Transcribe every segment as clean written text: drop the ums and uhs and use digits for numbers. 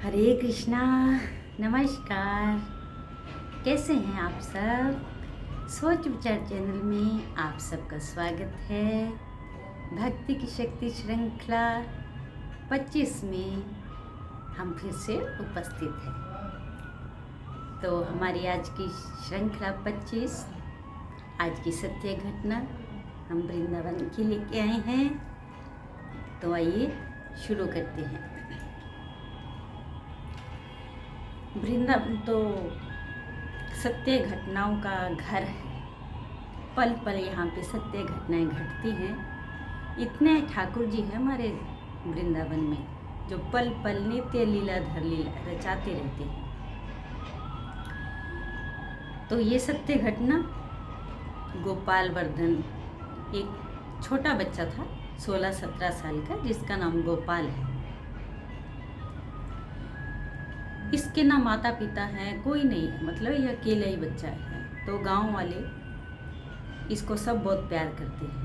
हरे कृष्णा। नमस्कार। कैसे हैं आप सब? सोच विचार चैनल में आप सबका स्वागत है। भक्ति की शक्ति श्रृंखला 25 में हम फिर से उपस्थित हैं। तो हमारी आज की श्रृंखला 25, आज की सत्य घटना हम वृंदावन की लेके आए हैं। तो आइए शुरू करते हैं। वृंदावन तो सत्य घटनाओं का घर है। पल पल यहाँ पे सत्य घटनाएं घटती हैं। इतने ठाकुर जी हैं हमारे वृंदावन में, जो पल पल नित्य लीलाधर लीला रचाते रहते हैं। तो ये सत्य घटना, गोपाल वर्धन एक छोटा बच्चा था 16-17 साल का, जिसका नाम गोपाल है। इसके ना माता पिता हैं, कोई नहीं है, मतलब ये अकेला ही बच्चा है। तो गांव वाले इसको सब बहुत प्यार करते हैं।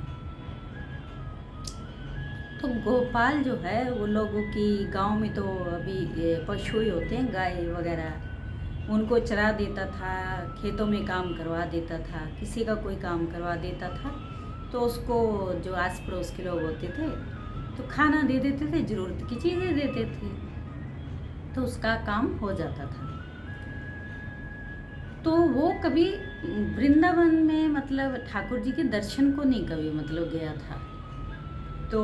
तो गोपाल जो है, वो लोगों की गांव में तो अभी पशु ही होते हैं, गाय वगैरह, उनको चरा देता था, खेतों में काम करवा देता था, किसी का कोई काम करवा देता था। तो उसको जो आस पड़ोस के लोग होते थे तो खाना दे देते थे, ज़रूरत की चीज़ें देते थे, तो उसका काम हो जाता था। तो वो कभी वृंदावन में मतलब ठाकुर जी के दर्शन को नहीं कभी मतलब गया था। तो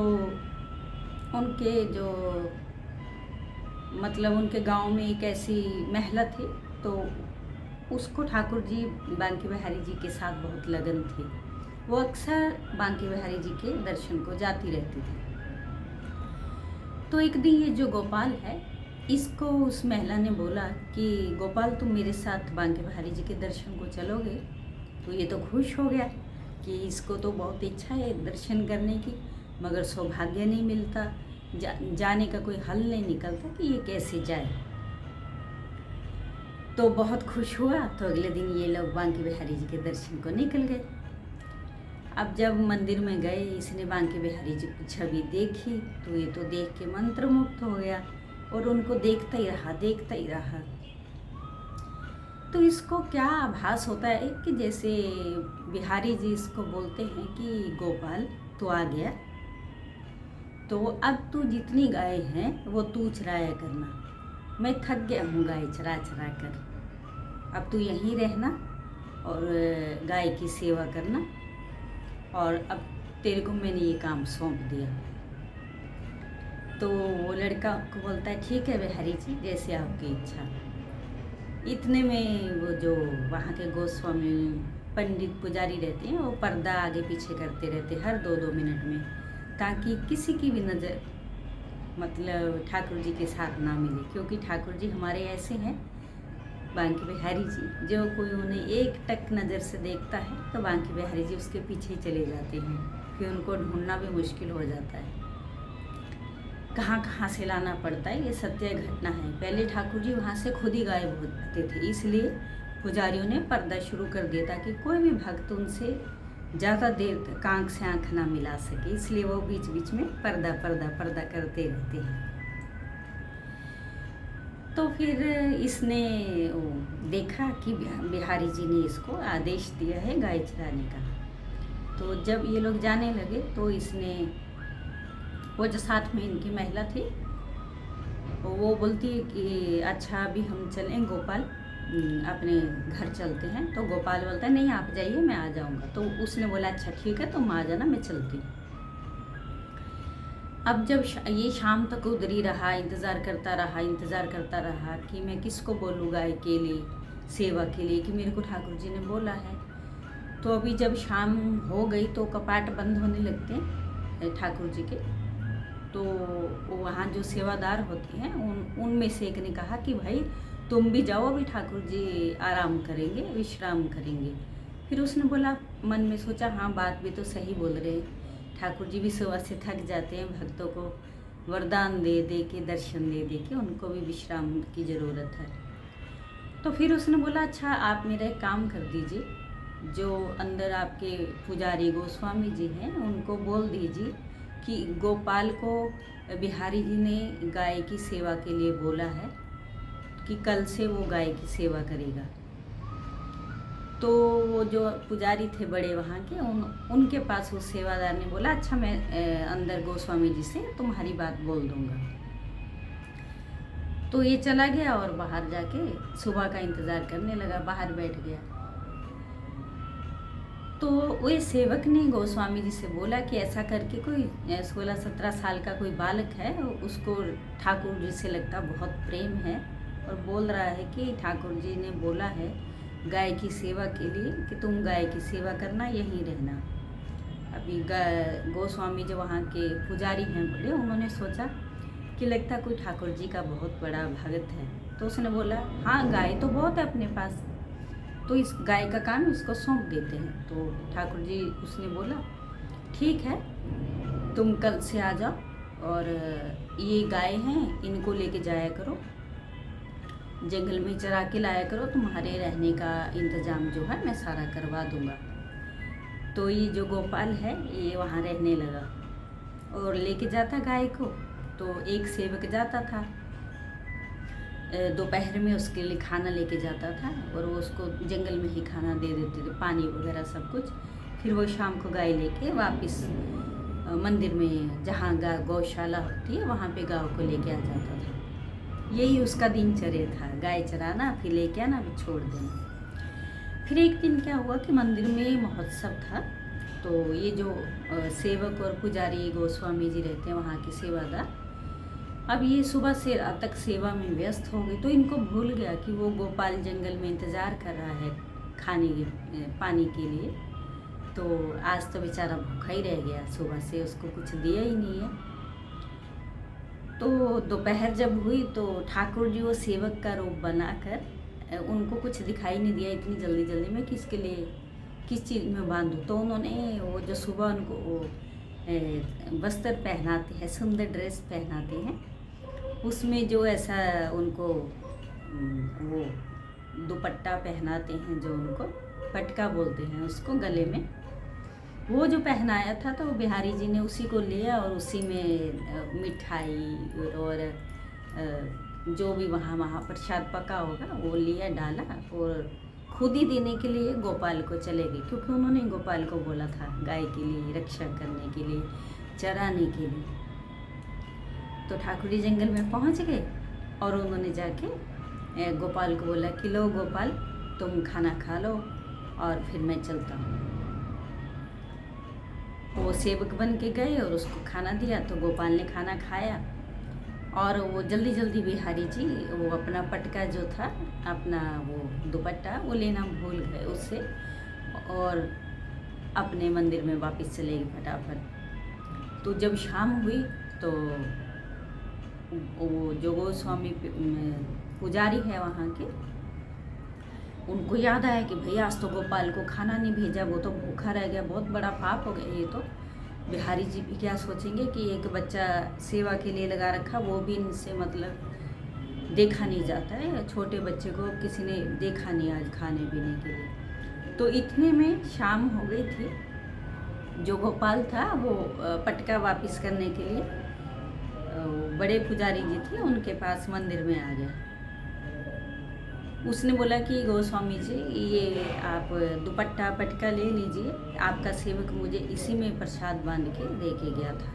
उनके जो मतलब उनके गांव में एक ऐसी महिला थी, तो उसको ठाकुर जी बांके बिहारी जी के साथ बहुत लगन थी। वो अक्सर बांके बिहारी जी के दर्शन को जाती रहती थी। तो एक दिन ये जो गोपाल है, इसको उस महिला ने बोला कि गोपाल, तुम मेरे साथ बांके बिहारी जी के दर्शन को चलोगे? तो ये तो खुश हो गया कि इसको तो बहुत इच्छा है दर्शन करने की, मगर सौभाग्य नहीं मिलता, जाने का कोई हल नहीं निकलता कि ये कैसे जाए। तो बहुत खुश हुआ। तो अगले दिन ये लोग बांके बिहारी जी के दर्शन को निकल गए। अब जब मंदिर में गए, इसने बांके बिहारी जी की छवि देखी, तो ये तो देख के मंत्रमुग्ध हो गया और उनको देखता ही रहा, देखता ही रहा। तो इसको क्या आभास होता है कि जैसे बिहारी जी इसको बोलते हैं कि गोपाल तू आ गया, तो अब तू जितनी गाय हैं वो तू चराया करना, मैं थक गया हूँ गाय चरा चरा कर, अब तू यहीं रहना और गाय की सेवा करना, और अब तेरे को मैंने ये काम सौंप दिया। तो वो लड़का को बोलता है ठीक है बिहारी जी, जैसे आपकी इच्छा। इतने में वो जो वहाँ के गोस्वामी पंडित पुजारी रहते हैं, वो पर्दा आगे पीछे करते रहते हर 2-2 मिनट में, ताकि किसी की भी नज़र मतलब ठाकुर जी के साथ ना मिले। क्योंकि ठाकुर जी हमारे ऐसे हैं, बांके बिहारी जी, जो कोई उन्हें एक टक नज़र से देखता है तो बांके बिहारी जी उसके पीछे ही चले जाते हैं, फिर उनको ढूंढना भी मुश्किल हो जाता है, कहाँ कहाँ से लाना पड़ता है। ये सत्य घटना है। पहले ठाकुर जी वहाँ से खुद ही गायब हो जाते थे, इसलिए पुजारियों ने पर्दा शुरू कर दिया ताकि कोई भी भक्त उनसे ज़्यादा देर तक आँख से आँख ना मिला सके, इसलिए वो बीच बीच में पर्दा पर्दा पर्दा करते रहते हैं। तो फिर इसने देखा कि बिहारी जी ने इसको आदेश दिया है गाय चराने का। तो जब ये लोग जाने लगे तो इसने, वो जो साथ में इनकी महिला थी, वो बोलती है कि अच्छा अभी हम चलें गोपाल, अपने घर चलते हैं। तो गोपाल बोलता है नहीं आप जाइए, मैं आ जाऊंगा। तो उसने बोला अच्छा ठीक है, तुम आ जाना, मैं चलती हूँ। अब जब ये शाम तक उधर ही रहा, इंतज़ार करता रहा कि मैं किसको बोलूँ गाय के लिए, सेवा के लिए, कि मेरे को ठाकुर जी ने बोला है। तो अभी जब शाम हो गई तो कपाट बंद होने लगते हैं ठाकुर जी के। तो वहाँ जो सेवादार होते हैं उनमें से एक ने कहा कि भाई तुम भी जाओ, अभी ठाकुर जी आराम करेंगे, विश्राम करेंगे। फिर उसने बोला, मन में सोचा हाँ बात भी तो सही बोल रहे हैं, ठाकुर जी भी सुबह से थक जाते हैं, भक्तों को वरदान दे दे के, दर्शन दे दे के उनको भी विश्राम की ज़रूरत है। तो फिर उसने बोला अच्छा आप मेरा एक काम कर दीजिए, जो अंदर आपके पुजारी गोस्वामी जी हैं उनको बोल दीजिए कि गोपाल को बिहारी जी ने गाय की सेवा के लिए बोला है, कि कल से वो गाय की सेवा करेगा। तो वो जो पुजारी थे बड़े वहाँ के, उनके पास उस सेवादार ने बोला, अच्छा मैं अंदर गोस्वामी जी से तुम्हारी बात बोल दूंगा। तो ये चला गया और बाहर जाके सुबह का इंतज़ार करने लगा, बाहर बैठ गया। तो वो सेवक ने गोस्वामी जी से बोला कि ऐसा करके कोई 16-17 साल का कोई बालक है, उसको ठाकुर जी से लगता बहुत प्रेम है और बोल रहा है कि ठाकुर जी ने बोला है गाय की सेवा के लिए कि तुम गाय की सेवा करना, यहीं रहना। अभी गोस्वामी जो वहाँ के पुजारी हैं बड़े, उन्होंने सोचा कि लगता कोई ठाकुर जी का बहुत बड़ा भगत है। तो उसने बोला, हाँ गाय तो बहुत है अपने पास, तो इस गाय का काम इसको सौंप देते हैं। तो ठाकुर जी उसने बोला, ठीक है तुम कल से आ जाओ और ये गाय हैं इनको लेके जाया करो, जंगल में चरा के लाया करो, तुम्हारे रहने का इंतज़ाम जो है मैं सारा करवा दूंगा। तो ये जो गोपाल है ये वहाँ रहने लगा और लेके जाता गाय को। तो एक सेवक जाता था, दोपहर में उसके लिए खाना लेके जाता था और वो उसको जंगल में ही खाना दे देते थे, पानी वगैरह सब कुछ। फिर वो शाम को गाय लेके वापस मंदिर में जहाँ गौशाला होती है वहाँ पे गाँव को लेके आ जाता था। यही उसका दिनचर्या था, गाय चराना, फिर लेके आना, फिर छोड़ देना। फिर एक दिन क्या हुआ कि मंदिर में महोत्सव था। तो ये जो सेवक और पुजारी गोस्वामी जी रहते हैं वहाँ के सेवादार, अब ये सुबह से रात तक सेवा में व्यस्त हो गई। तो इनको भूल गया कि वो गोपाल जंगल में इंतज़ार कर रहा है खाने के पानी के लिए। तो आज तो बेचारा भूखा ही रह गया, सुबह से उसको कुछ दिया ही नहीं है। तो दोपहर जब हुई तो ठाकुर जी वो सेवक का रूप बनाकर उनको कुछ दिखाई नहीं दिया इतनी जल्दी जल्दी में किसके लिए किस चीज़ में बांधूँ। तो उन्होंने वो जो सुबह उनको वो वस्त्र पहनाते हैं, सुंदर ड्रेस पहनाते हैं, उसमें जो ऐसा उनको वो दुपट्टा पहनाते हैं, जो उनको पटका बोलते हैं उसको, गले में वो जो पहनाया था, तो बिहारी जी ने उसी को लिया और उसी में मिठाई और जो भी वहाँ प्रसाद पका होगा वो लिया, डाला और खुद ही देने के लिए गोपाल को चले गए, क्योंकि उन्होंने गोपाल को बोला था गाय के लिए रक्षा करने के लिए, चराने के लिए। तो ठाकुर जी जंगल में पहुंच गए और उन्होंने जाके गोपाल को बोला कि लो गोपाल तुम खाना खा लो और फिर मैं चलता हूँ। वो सेवक बन के गए और उसको खाना दिया। तो गोपाल ने खाना खाया और वो जल्दी जल्दी बिहारी जी वो अपना पटका जो था, अपना वो दुपट्टा, वो लेना भूल गए उससे और अपने मंदिर में वापस चले गए फटाफट। तो जब शाम हुई तो वो जो गोस्वामी पुजारी है वहाँ के, उनको याद आया कि भैया आज तो गोपाल को खाना नहीं भेजा, वो तो भूखा रह गया, बहुत बड़ा पाप हो गया ये तो। बिहारी जी भी क्या सोचेंगे कि एक बच्चा सेवा के लिए लगा रखा, वो भी इनसे मतलब देखा नहीं जाता है, छोटे बच्चे को किसी ने देखा नहीं आज खाने पीने के लिए। तो इतने में शाम हो गई थी। जो गोपाल था वो पटका वापस करने के लिए बड़े पुजारी जी थे उनके पास मंदिर में आ गया। उसने बोला कि गोस्वामी जी ये आप दुपट्टा पटका ले लीजिए, आपका सेवक मुझे इसी में प्रसाद बांध के दे के गया था।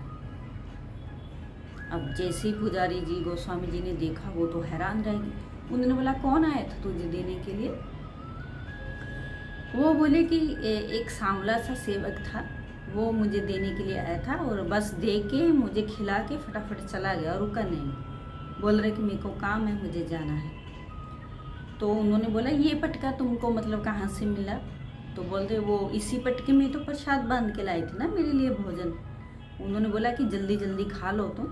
अब जैसे ही पुजारी जी गोस्वामी जी ने देखा वो तो हैरान रह गए। उन्होंने बोला कौन आया था तुझे देने के लिए? वो बोले कि एक सांवला सा सेवक था, वो मुझे देने के लिए आया था और बस दे के मुझे खिला के फटाफट चला गया और रुका नहीं। बोल रहे कि मेरे को काम है, मुझे जाना है। तो उन्होंने बोला ये पटका तुमको मतलब कहाँ से मिला? तो बोलते वो इसी पटके में तो प्रसाद बांध के लाई थी ना मेरे लिए भोजन। उन्होंने बोला कि जल्दी जल्दी खा लो तुम,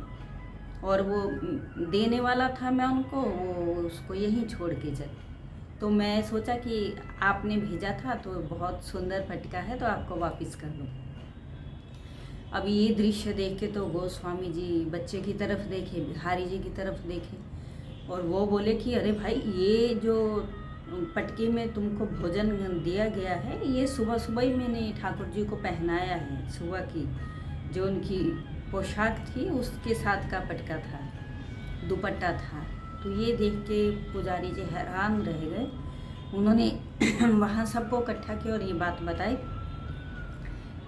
और वो देने वाला था मैं उनको, वो उसको यहीं छोड़ के चले। तो मैं सोचा कि आपने भेजा था तो बहुत सुंदर पटका है तो आपको वापस कर दूँ। अब ये दृश्य देख के तो गोस्वामी जी बच्चे की तरफ देखे, बिहारी जी की तरफ देखे और वो बोले कि अरे भाई ये जो पटके में तुमको भोजन दिया गया है ये सुबह सुबह ही मैंने ठाकुर जी को पहनाया है, सुबह की जो उनकी पोशाक थी उसके साथ का पटका था, दुपट्टा था। तो ये देख के पुजारी जी हैरान रह गए। उन्होंने वहाँ सबको इकट्ठा किया और ये बात बताई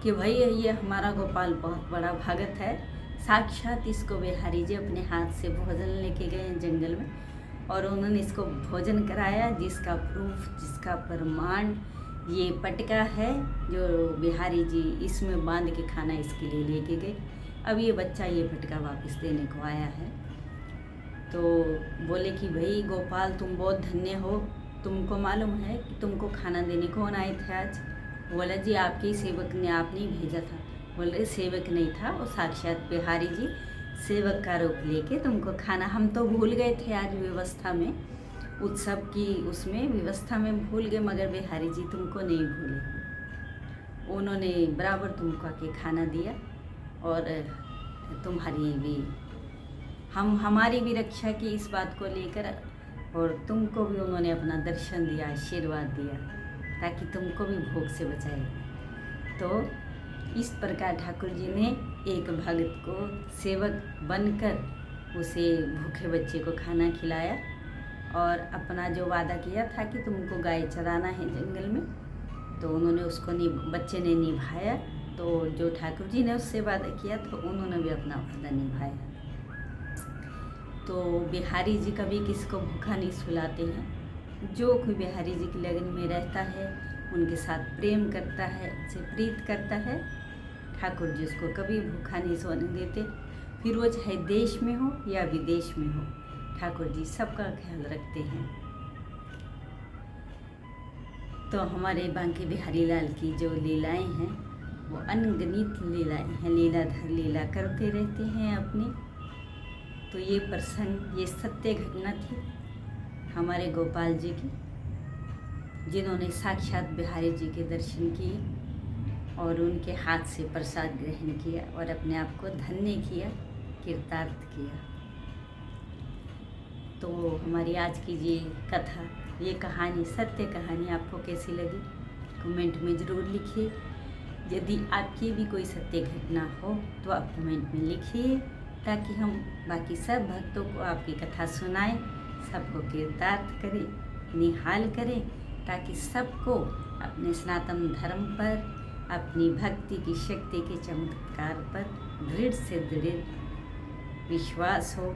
कि भाई ये हमारा गोपाल बहुत बड़ा भगत है, साक्षात इसको बिहारी जी अपने हाथ से भोजन लेके गए जंगल में और उन्होंने इसको भोजन कराया, जिसका प्रूफ, जिसका प्रमाण ये पटका है जो बिहारी जी इसमें बांध के खाना इसके लिए लेके गए। अब ये बच्चा ये पटका वापस देने को आया है। तो बोले कि भाई गोपाल तुम बहुत धन्य हो, तुमको मालूम है कि तुमको खाना देने कौन आए थे आज? बोला जी आपके सेवक ने, आपने ही भेजा था। बोले सेवक नहीं था, वो साक्षात बिहारी जी सेवक का रूप लेके तुमको खाना, हम तो भूल गए थे आज व्यवस्था में, उत्सव की उसमें व्यवस्था में भूल गए, मगर बिहारी जी तुमको नहीं भूले। उन्होंने बराबर तुमको आके खाना दिया और तुम्हारी भी, हमारी भी रक्षा की इस बात को लेकर, और तुमको भी उन्होंने अपना दर्शन दिया, आशीर्वाद दिया, ताकि तुमको भी भूख से बचाए। तो इस प्रकार ठाकुर जी ने एक भक्त को सेवक बनकर उसे भूखे बच्चे को खाना खिलाया और अपना जो वादा किया था कि तुमको गाय चराना है जंगल में, तो उन्होंने उसको बच्चे ने निभाया। तो जो ठाकुर जी ने उससे वादा किया तो उन्होंने भी अपना वादा निभाया। तो बिहारी जी कभी किसको भूखा नहीं सुलाते हैं। जो कोई बिहारी जी की लगन में रहता है, उनके साथ प्रेम करता है, उनसे प्रीत करता है, ठाकुर जी उसको कभी भूखा नहीं सोने देते। फिर वो चाहे देश में हो या विदेश में हो, ठाकुर जी सबका ख्याल रखते हैं। तो हमारे बांके बिहारी लाल की जो लीलाएं हैं वो अनगिनत लीलाएं हैं, लीलाधर लीला करते रहते हैं अपनी। तो ये प्रसंग, ये सत्य घटना थी हमारे गोपाल जी की, जिन्होंने साक्षात बिहारी जी के दर्शन किए और उनके हाथ से प्रसाद ग्रहण किया और अपने आप को धन्य किया, कृतार्थ किया। तो हमारी आज की ये कथा, ये कहानी, सत्य कहानी आपको कैसी लगी कमेंट में ज़रूर लिखिए। यदि आपकी भी कोई सत्य घटना हो तो आप कमेंट में लिखिए, ताकि हम बाकी सब भक्तों को आपकी कथा सुनाएं, सबको कृतार्थ करें, निहाल करें, ताकि सबको अपने सनातन धर्म पर, अपनी भक्ति की शक्ति के चमत्कार पर दृढ़ से दृढ़ विश्वास हो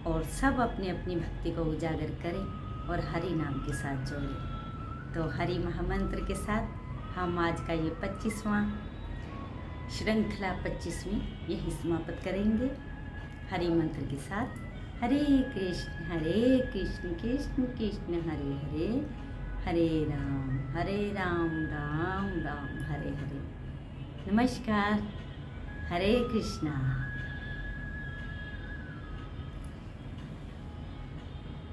और सब अपनी अपनी भक्ति को उजागर करें और हरि नाम के साथ जोड़ें। तो हरि महामंत्र के साथ हम आज का ये 25वां श्रृंखला 25वीं यही समाप्त करेंगे हरि मंत्र के साथ। हरे कृष्ण कृष्ण कृष्ण हरे हरे, हरे राम राम राम हरे हरे। नमस्कार, हरे कृष्णा।